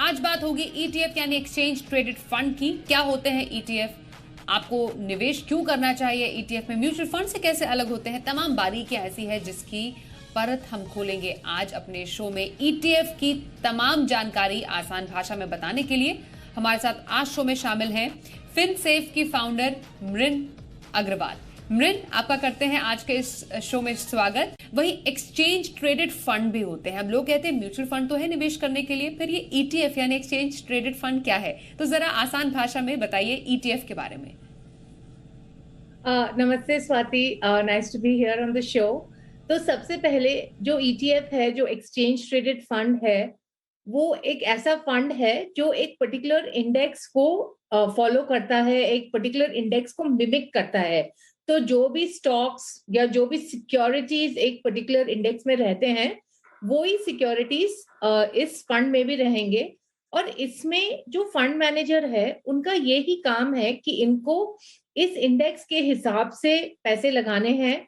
आज बात होगी ईटीएफ यानी एक्सचेंज ट्रेडेड फंड की। क्या होते हैं ईटीएफ, आपको निवेश क्यों करना चाहिए ईटीएफ में, म्यूचुअल फंड से कैसे अलग होते हैं, तमाम बारीकियां ऐसी है जिसकी परत हम खोलेंगे आज अपने शो में। ईटीएफ की तमाम जानकारी आसान भाषा में बताने के लिए हमारे साथ आज शो में शामिल हैं फिनसेफ की फाउंडर मृन अग्रवाल। मृन, आपका करते हैं आज के इस शो में स्वागत। वही एक्सचेंज ट्रेडेड फंड भी होते हैं, हम लोग कहते हैं म्यूचुअल फंड तो है निवेश करने के लिए, फिर ये ईटीएफ यानी एक्सचेंज ट्रेडेड फंड क्या है, तो जरा आसान भाषा में बताइए ईटीएफ के बारे में। नमस्ते Swati, nice to be here on the show. तो सबसे पहले जो ईटीएफ है, जो एक्सचेंज ट्रेडेड फंड है, वो एक ऐसा फंड है जो एक पर्टिकुलर इंडेक्स को फॉलो करता है, एक पर्टिकुलर इंडेक्स को मिमिक करता है। तो जो भी स्टॉक्स या जो भी सिक्योरिटीज एक पर्टिकुलर इंडेक्स में रहते हैं, वो ही सिक्योरिटीज इस फंड में भी रहेंगे। और इसमें जो फंड मैनेजर है, उनका यही काम है कि इनको इस इंडेक्स के हिसाब से पैसे लगाने हैं।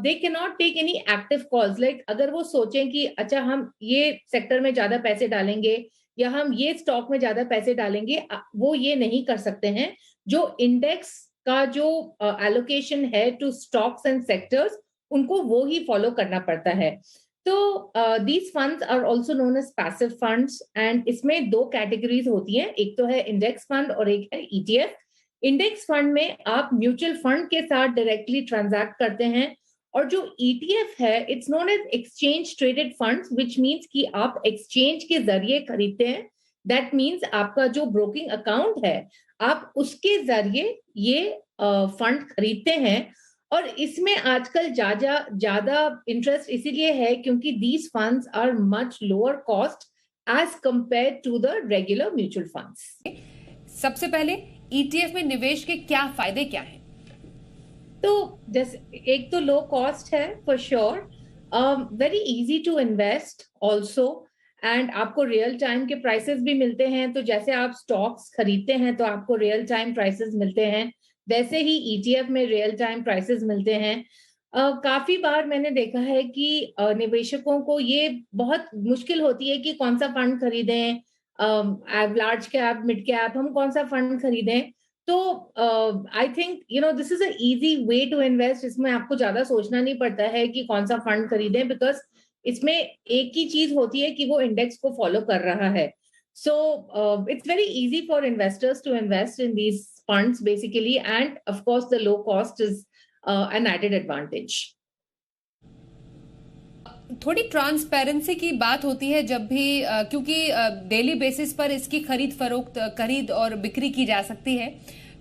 They can not take any active calls, like अगर वो सोचें कि अच्छा हम ये सेक्टर में ज्यादा पैसे डालेंगे या हम ये स्टॉक में ज्यादा पैसे डालेंगे, वो ये नहीं कर सकते हैं। जो इंडेक्स का जो एलोकेशन है टू स्टॉक्स एंड सेक्टर्स, उनको वो ही फॉलो करना पड़ता है। तो these funds are also known as passive funds, and इसमें दो कैटेगरीज होती हैं, एक तो है इंडेक्स फंड और एक है ईटीएफ। इंडेक्स फंड में आप म्यूचुअल फंड के साथ डायरेक्टली ट्रांजैक्ट करते हैं, और जो ईटीएफ है, it's known as exchange traded funds, which means कि आप एक्सचेंज के जरिए खरीदते हैं। दैट मींस आपका जो ब्रोकिंग अकाउंट है, आप उसके जरिए ये फंड खरीदते हैं। और इसमें आजकल ज्यादा इंटरेस्ट इसीलिए है क्योंकि these funds are much lower cost as compare to the regular mutual funds. सबसे पहले ईटीएफ में निवेश के क्या फायदे क्या हैं? तो जैसे एक तो लो कॉस्ट है for sure, very easy to invest also, and आपको रियल टाइम के प्राइसेस भी मिलते हैं। तो जैसे आप स्टॉक्स खरीदते हैं तो आपको रियल टाइम प्राइसेस मिलते हैं, वैसे ही ईटीएफ में रियल टाइम प्राइसेस मिलते हैं। काफी बार मैंने देखा है कि निवेशकों को ये बहुत मुश्किल होती है कि कौन सा फंड खरीदें, लार्ज कैप, मिड कैप, हम कौन सा फंड खरीदें। तो I think this is a easy way to invest. इसमें आपको ज्यादा सोचना नहीं पड़ता है कि कौन सा फंड खरीदें, बिकॉज इसमें एक ही चीज होती है कि वो इंडेक्स को फॉलो कर रहा है। So it's very easy for investors to invest in these funds basically, and of course the low cost is an added advantage. थोड़ी ट्रांसपेरेंसी की बात होती है जब भी, क्योंकि डेली बेसिस पर इसकी खरीद और बिक्री की जा सकती है।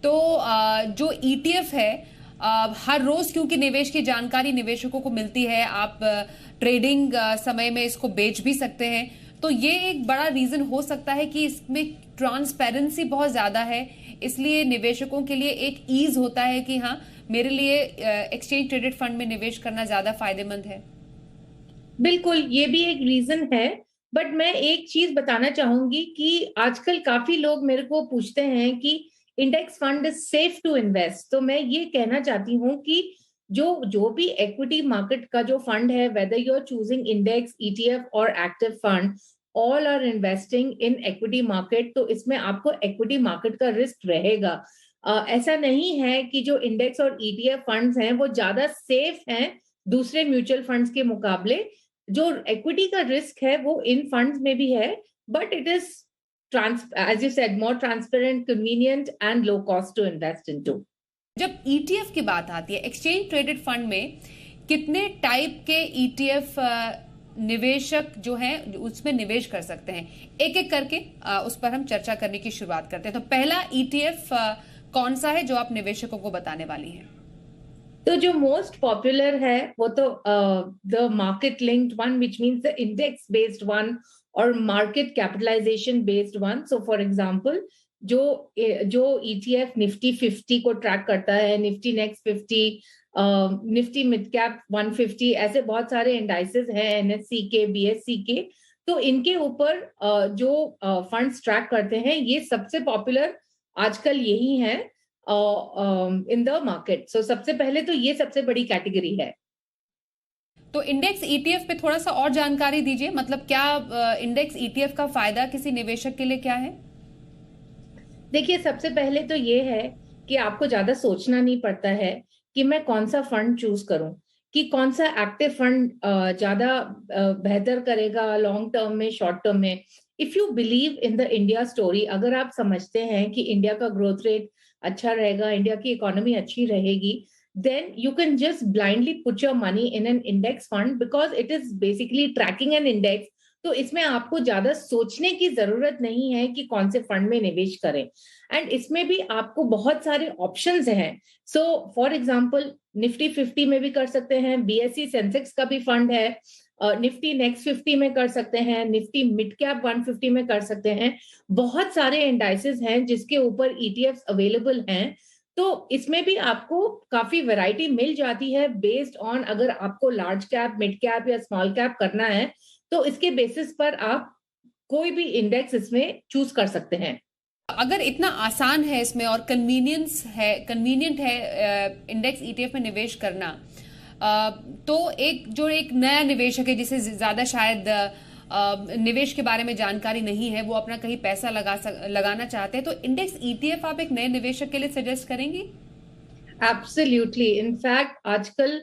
तो जो ईटीएफ है, हर रोज क्योंकि निवेश की जानकारी निवेशकों को मिलती है, आप ट्रेडिंग समय में इसको बेच भी सकते हैं, तो ये एक बड़ा रीजन हो सकता है कि इसमें ट्रांसपेरेंसी बहुत ज्यादा है, इसलिए निवेशकों के लिए एक ईज होता है कि हाँ, मेरे लिए एक्सचेंज ट्रेडेड फंड में निवेश करना ज्यादा फायदेमंद है। बिल्कुल, ये भी एक रीजन है। बट मैं एक चीज बताना चाहूंगी कि आजकल काफी लोग मेरे को पूछते हैं कि index fund is safe to invest. तो मैं ये कहना चाहती हूँ कि जो भी इक्विटी मार्केट का जो फंड है, whether you are choosing index, ETF और active fund, all are investing in equity market. तो इसमें आपको इक्विटी मार्केट का रिस्क रहेगा। ऐसा नहीं है कि जो इंडेक्स और ईटीएफ फंड्स हैं वो ज्यादा सेफ हैं दूसरे म्यूचुअल फंड्स के मुकाबले। जो इक्विटी का रिस्क है वो इन फंड्स में भी है, but it is as you said, more transparent, convenient and low cost to invest into. जब ईटीएफ की बात आती है, एक्सचेंज ट्रेडेड फंड में कितने टाइप के ईटीएफ निवेशक जो हैं उसमें निवेश कर सकते हैं, एक एक करके उस पर हम चर्चा करने की शुरुआत करते हैं। तो पहला ईटीएफ कौन सा है जो आप निवेशकों को बताने वाली हैं? तो जो मोस्ट पॉपुलर है वो तो the market linked one, which means the index based one और market capitalisation based one. So for example, जो ईटीएफ निफ्टी 50 को ट्रैक करता है, Nifty next 50, Nifty mid cap 150, ऐसे बहुत सारे इंडाइसेस हैं, एनएससी के, बीएससी के। तो इनके ऊपर जो फंड्स ट्रैक करते हैं, ये सबसे पॉपुलर आजकल यही है इन द मार्केट। सो सबसे पहले तो ये सबसे बड़ी कैटेगरी है। तो इंडेक्स ईटीएफ पे थोड़ा सा और जानकारी दीजिए, मतलब क्या इंडेक्स ईटीएफ का फायदा किसी निवेशक के लिए क्या है? देखिए, सबसे पहले तो ये है कि आपको ज्यादा सोचना नहीं पड़ता है कि मैं कौन सा फंड चूज करूं, कि कौन सा एक्टिव फंड ज्यादा बेहतर करेगा लॉन्ग टर्म में, शॉर्ट टर्म में। If you believe in the India story, अगर आप समझते हैं कि इंडिया का ग्रोथ रेट अच्छा रहेगा, इंडिया की इकोनॉमी अच्छी रहेगी, then you can just blindly put your money in an index fund because it is basically tracking an index। तो इसमें आपको ज्यादा सोचने की जरूरत नहीं है कि कौन से फंड में निवेश करें। एंड इसमें भी आपको बहुत सारे ऑप्शंस हैं। सो फॉर एग्जांपल, निफ्टी 50 में भी कर सकते हैं, बीएसई सेंसेक्स का भी फंड है, निफ्टी नेक्स्ट 50 में कर सकते हैं, निफ्टी मिड कैप 150 में कर सकते हैं। बहुत सारे इंडाइसेस हैं जिसके ऊपर ईटीएफ अवेलेबल हैं। तो इसमें भी आपको काफी वैरायटी मिल जाती है बेस्ड ऑन, अगर आपको लार्ज कैप, मिड कैप या स्मॉल कैप करना है तो इसके बेसिस पर आप कोई भी इंडेक्स इसमें चूज कर सकते हैं। अगर इतना आसान है इसमें और कन्वीनियंट है इंडेक्स ईटीएफ में निवेश करना, तो एक नया निवेशक है जिसे ज्यादा शायद निवेश के बारे में जानकारी नहीं है, वो अपना कहीं पैसा लगाना चाहते हैं, तो इंडेक्स ईटीएफ आप एक नए निवेशक के लिए सजेस्ट करेंगी? एब्सोल्युटली। इनफैक्ट आजकल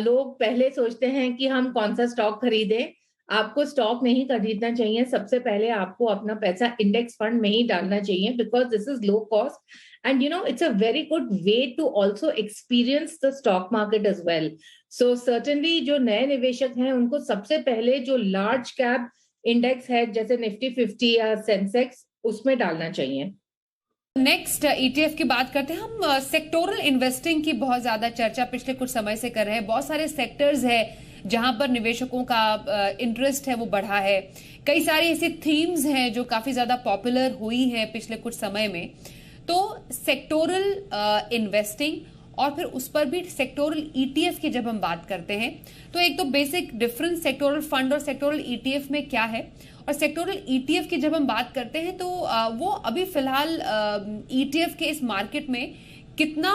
लोग पहले सोचते हैं कि हम कौन सा स्टॉक खरीदें। आपको स्टॉक नहीं खरीदना चाहिए, सबसे पहले आपको अपना पैसा इंडेक्स फंड में ही डालना चाहिए, because this is low cost and it's a very good way to also experience the stock market as well. So certainly जो नए निवेशक हैं उनको सबसे पहले जो लार्ज कैप इंडेक्स है जैसे निफ्टी 50 या सेंसेक्स, उसमें डालना चाहिए। नेक्स्ट ईटीएफ की बात करते हैं हम। सेक्टोरल इन्वेस्टिंग की बहुत ज्यादा चर्चा पिछले कुछ समय से कर रहे हैं। बहुत सारे सेक्टर्स है जहां पर निवेशकों का इंटरेस्ट है वो बढ़ा है। कई सारी ऐसी थीम्स हैं जो काफी ज्यादा पॉपुलर हुई हैं पिछले कुछ समय में। तो सेक्टोरल इन्वेस्टिंग और फिर उस पर भी सेक्टोरल ईटीएफ की जब हम बात करते हैं, तो एक तो बेसिक डिफरेंस सेक्टोरल फंड और सेक्टोरल ईटीएफ में क्या है, और सेक्टोरल ईटीएफ की जब हम बात करते हैं तो वो अभी फिलहाल ईटीएफ के इस मार्केट में कितना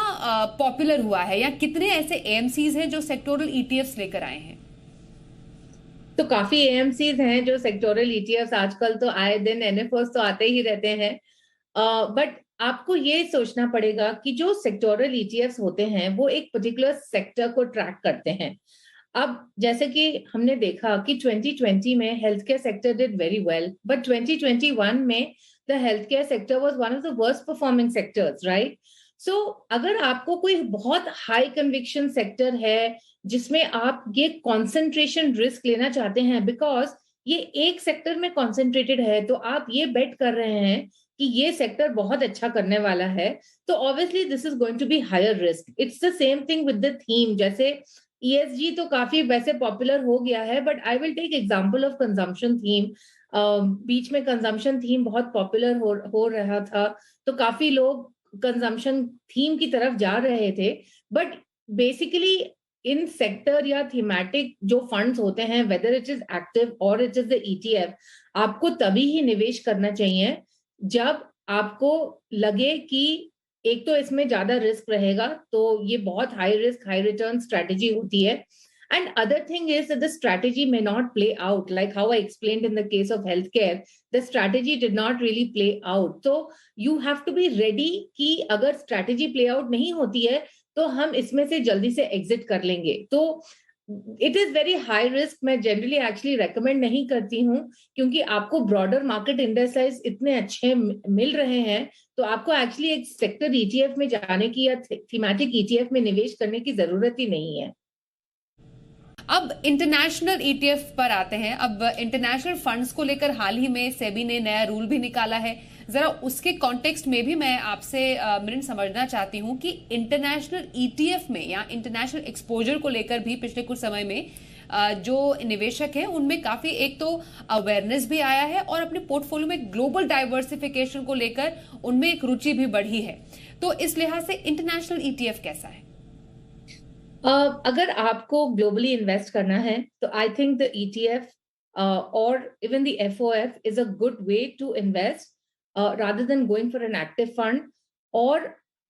पॉपुलर हुआ है, या कितने ऐसे एएमसीज हैं जो सेक्टोरल ईटीएफ्स लेकर आए हैं? तो काफी एएमसीज हैं जो सेक्टोरल ईटीएफ्स, आजकल तो आए दिन एनएफओस तो आते ही रहते हैं। बट आपको ये सोचना पड़ेगा कि जो सेक्टोरल ईटीएफ्स होते हैं वो एक पर्टिकुलर सेक्टर को ट्रैक करते हैं। अब जैसे कि हमने देखा कि 2020 में health care sector did very well, but 2021 में the health care sector was one of the worst performing sectors, right? So अगर आपको कोई बहुत हाई कन्विक्शन सेक्टर है जिसमें आप ये कॉन्सेंट्रेशन रिस्क लेना चाहते हैं, बिकॉज ये एक सेक्टर में कॉन्सेंट्रेटेड है, तो आप ये बेट कर रहे हैं कि ये सेक्टर बहुत अच्छा करने वाला है, तो obviously this is going to be higher risk. It's the same thing with the theme. जैसे ईएसजी तो काफी वैसे पॉपुलर हो गया है, but I will take example of consumption theme. बीच में कंजम्पशन थीम बहुत पॉपुलर हो रहा था, तो काफी लोग कंजम्पशन थीम की तरफ जा रहे थे। बट बेसिकली इन सेक्टर या थीमेटिक जो फंड्स होते हैं, वेदर इट इज एक्टिव और इट इज द ईटीएफ, आपको तभी ही निवेश करना चाहिए जब आपको लगे कि एक तो इसमें ज्यादा रिस्क रहेगा, तो ये बहुत high risk high return strategy होती है। And other thing is that the strategy may not play out, like how I explained in the case of healthcare, the strategy did not really play out. So you have to be ready कि अगर strategy play out नहीं होती है तो हम इसमें से जल्दी से exit कर लेंगे। तो it is very high risk. मैं जनरली एक्चुअली रेकमेंड नहीं करती हूँ, क्योंकि आपको ब्रॉडर मार्केट इंडेक्सेस इतने अच्छे मिल रहे हैं, तो आपको एक्चुअली एक सेक्टर ईटीएफ में जाने की या थीमेटिक ईटीएफ में निवेश करने की जरूरत ही नहीं है। अब इंटरनेशनल ईटीएफ पर आते हैं। अब इंटरनेशनल फंड्स को लेकर हाल ही में सेबी ने नया रूल भी निकाला है। जरा उसके कॉन्टेक्स्ट में भी मैं आपसे मिनट समझना चाहती हूं कि इंटरनेशनल ईटीएफ में या इंटरनेशनल एक्सपोजर को लेकर भी पिछले कुछ समय में जो निवेशक हैं उनमें काफी एक तो अवेयरनेस भी आया है, और अपने पोर्टफोलियो में ग्लोबल डाइवर्सिफिकेशन को लेकर उनमें एक रुचि भी बढ़ी है। तो इस लिहाज से इंटरनेशनल ईटीएफ कैसा है? अगर आपको ग्लोबली इन्वेस्ट करना है तो आई थिंक द ईटीएफ और even the FOF is a good way to invest rather than going for an active fund, or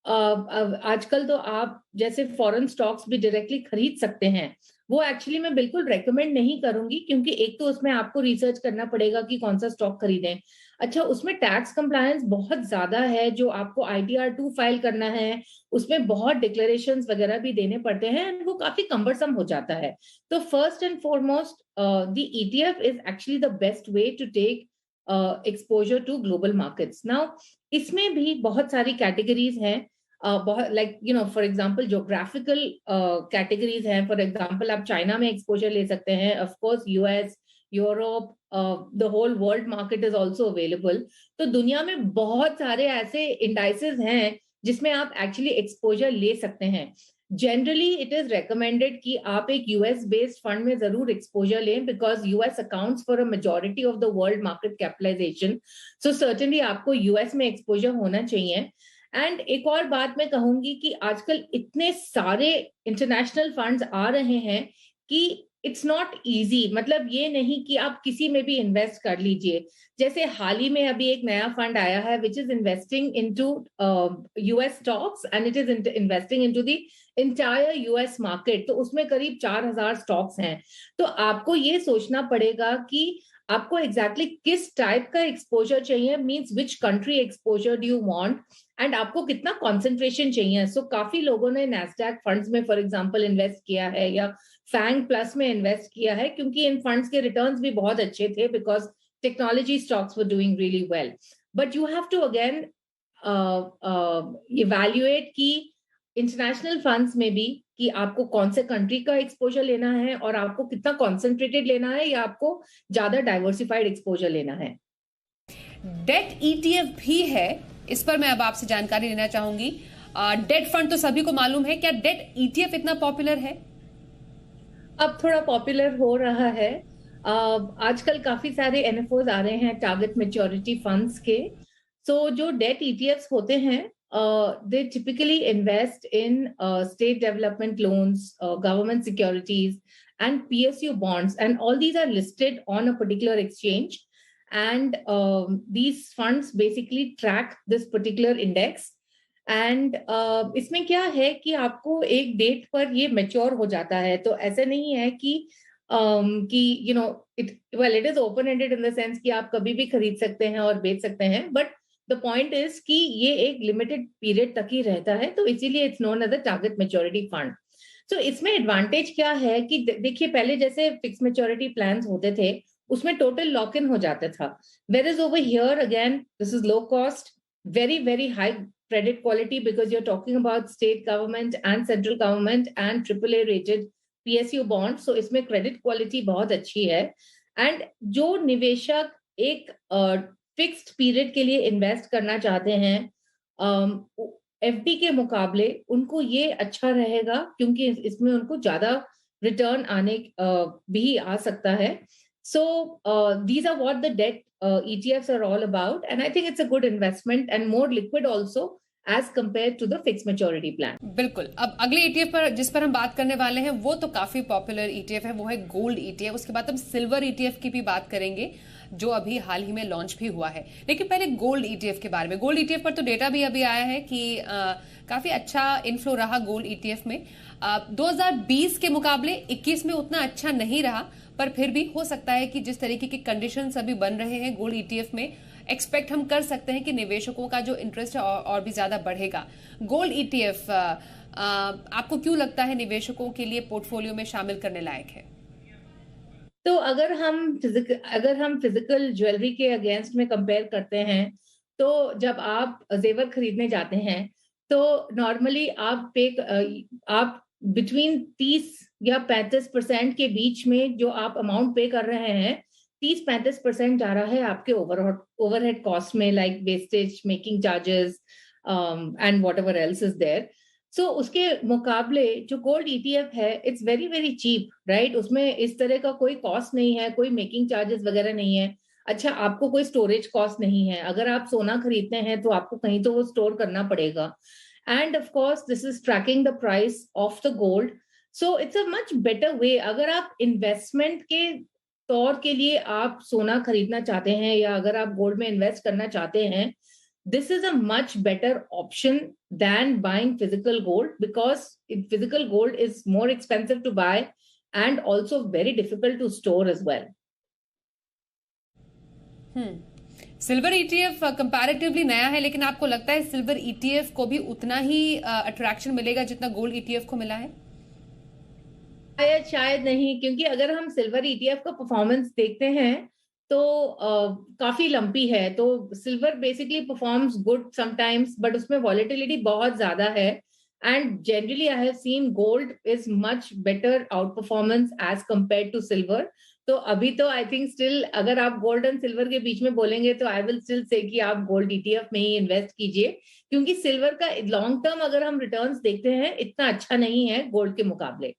आजकल तो आप जैसे फॉरेन स्टॉक्स भी डायरेक्टली खरीद सकते हैं, वो एक्चुअली मैं बिल्कुल रेकमेंड नहीं करूंगी, क्योंकि एक तो उसमें आपको रिसर्च करना पड़ेगा कि कौन सा स्टॉक खरीदें। अच्छा, उसमें टैक्स कंप्लायंस बहुत ज्यादा है, जो आपको ITR-2 फाइल करना है, उसमें बहुत डिक्लेरेशंस वगैरह भी देने पड़ते हैं, एंड वो काफी कम्बरसम हो जाता है। तो first and foremost the ETF is actually the best way to take exposure to global markets. Now इसमें भी बहुत सारी कैटेगरीज हैं, बहुत like for example geographical categories हैं। फॉर एग्जांपल आप चाइना में एक्सपोजर ले सकते हैं, of course US, Europe, the whole world market is also available. तो दुनिया में बहुत सारे ऐसे इंडाइसेस हैं जिसमें आप एक्चुअली एक्सपोजर ले सकते हैं। जनरली इट इज रेकमेंडेड कि आप एक US बेस्ड फंड में जरूर एक्सपोजर लें, because US accounts for a majority of the world market capitalization. So certainly आपको US में एक्सपोजर होना चाहिए। एंड एक और बात मैं कहूंगी कि आजकल इतने सारे इंटरनेशनल फंड्स आ रहे हैं कि इट्स नॉट इजी, मतलब ये नहीं कि आप किसी में भी इन्वेस्ट कर लीजिए। जैसे हाल ही में अभी एक नया फंड आया है which is investing into US stocks, and it is investing into the entire US market. तो उसमें करीब 4000 स्टॉक्स हैं। तो आपको ये सोचना पड़ेगा कि आपको एग्जैक्टली किस टाइप का एक्सपोजर चाहिए, means which country exposure do you want, and आपको कितना कंसंट्रेशन चाहिए। सो काफी लोगों ने नैस्डैक फंड्स में फॉर एग्जांपल इन्वेस्ट किया है, या फैंग प्लस में इन्वेस्ट किया है, क्योंकि इन फंड्स के रिटर्न्स भी बहुत अच्छे थे, because technology stocks were doing really well. But you have to again evaluate कि इंटरनेशनल फंड्स में भी कि आपको कौन से कंट्री का एक्सपोजर लेना है, और आपको कितना कॉन्सेंट्रेटेड लेना है, या आपको ज्यादा डाइवर्सिफाइड एक्सपोजर लेना है। डेट ETF भी है, इस पर मैं अब आपसे जानकारी लेना चाहूंगी। डेट फंड तो सभी को मालूम है, क्या डेट ETF इतना पॉपुलर है? अब थोड़ा पॉपुलर हो रहा है। आजकल काफी सारे NFOs आ रहे हैं टारगेट मेच्योरिटी फंड्स के। सो जो डेट ETFs होते हैं, they typically invest in state development loans, government securities, and PSU bonds, and all these are listed on a particular exchange. And these funds basically track this particular index. And इसमें क्या है कि आपको एक date पर ये mature हो जाता है। तो ऐसे नहीं है कि it is open ended in the sense कि आप कभी भी खरीद सकते हैं और बेच सकते हैं, बट द पॉइंट इज कि ये एक लिमिटेड पीरियड तक ही रहता है, तो इसीलिए it's known as a target maturity fund. So इसमें एडवांटेज क्या है कि देखिए, पहले जैसे फिक्स मैच्योरिटी प्लान्स होते थे उसमें टोटल लॉक इन हो जाता था, where is over here again this is low cost, very very high credit quality, because you're talking about state government and central government and AAA rated PSU bonds. So इसमें credit quality बहुत अच्छी है। and जो निवेशक एक fixed period के लिए invest करना चाहते हैं FD के मुकाबले, उनको ये अच्छा रहेगा, क्योंकि इसमें उनको ज्यादा रिटर्न आने भी आ सकता है। So these are what the debt ETFs are all about, and I think it's a good investment and more liquid also as compared to the fixed maturity plan. बिल्कुल। अब अगले ETF पर जिस पर हम बात करने वाले हैं वो तो काफी पॉपुलर ETF है, वो है गोल्ड ETF। उसके बाद हम सिल्वर ETF की भी बात करेंगे, जो अभी हाल ही में लॉन्च भी हुआ है। लेकिन पहले गोल्ड ETF के बारे में। गोल्ड ETF पर तो डेटा भी अभी आया है कि काफी अच्छा इनफ्लो रहा गोल्ड ETF में। 2020 के मुकाबले 21 में उतना अच्छा नहीं रहा, पर फिर भी हो सकता है कि जिस तरीके की कंडीशंस अभी बन रहे हैं गोल्ड ETF में, एक्सपेक्ट हम कर सकते हैं कि निवेशकों का जो इंटरेस्ट है और भी ज्यादा बढ़ेगा। गोल्ड ETF आपको क्यों लगता है निवेशकों के लिए पोर्टफोलियो में शामिल करने लायक है? तो अगर हम फिजिकल ज्वेलरी के अगेंस्ट में कंपेयर करते हैं, तो जब आप जेवर खरीदने जाते हैं तो नॉर्मली आप बिटवीन 30 या 35% के बीच में जो आप अमाउंट पे कर रहे हैं, 30-35% जा रहा है आपके ओवरहेड कॉस्ट में, like wastage, making charges and whatever else is there. So उसके मुकाबले जो गोल्ड ETF है, it's very very cheap, right. उसमें इस तरह का कोई कॉस्ट नहीं है, कोई मेकिंग चार्जेस वगैरह नहीं है। अच्छा, आपको कोई स्टोरेज कॉस्ट नहीं है। अगर आप सोना खरीदते हैं तो आपको कहीं तो वो स्टोर करना पड़ेगा, and of course this is tracking the price of the gold. So it's a much better way. अगर आप इन्वेस्टमेंट के तौर के लिए आप सोना खरीदना चाहते हैं, या अगर आप गोल्ड में इन्वेस्ट करना चाहते हैं, this is a much better option than buying physical gold, because physical gold is more expensive to buy and also very difficult to store as well. Silver ETF comparatively नया है, लेकिन आपको लगता है सिल्वर ईटीएफ को भी उतना ही attraction मिलेगा जितना गोल्ड ईटीएफ को मिला है? शायद नहीं, क्योंकि अगर हम सिल्वर ईटीएफ का परफॉर्मेंस देखते हैं तो काफी लंपी है। तो silver basically performs good sometimes, but उसमें वॉलेटिलिटी बहुत ज्यादा है। And generally I have seen gold is much better out performance as compare to silver. तो अभी तो आई थिंक स्टिल अगर आप गोल्ड एंड सिल्वर के बीच में बोलेंगे तो आई विल स्टिल से कि आप गोल्ड ईटीएफ में ही इन्वेस्ट कीजिए, क्योंकि सिल्वर का लॉन्ग टर्म अगर हम रिटर्न्स देखते हैं इतना अच्छा नहीं है गोल्ड के मुकाबले।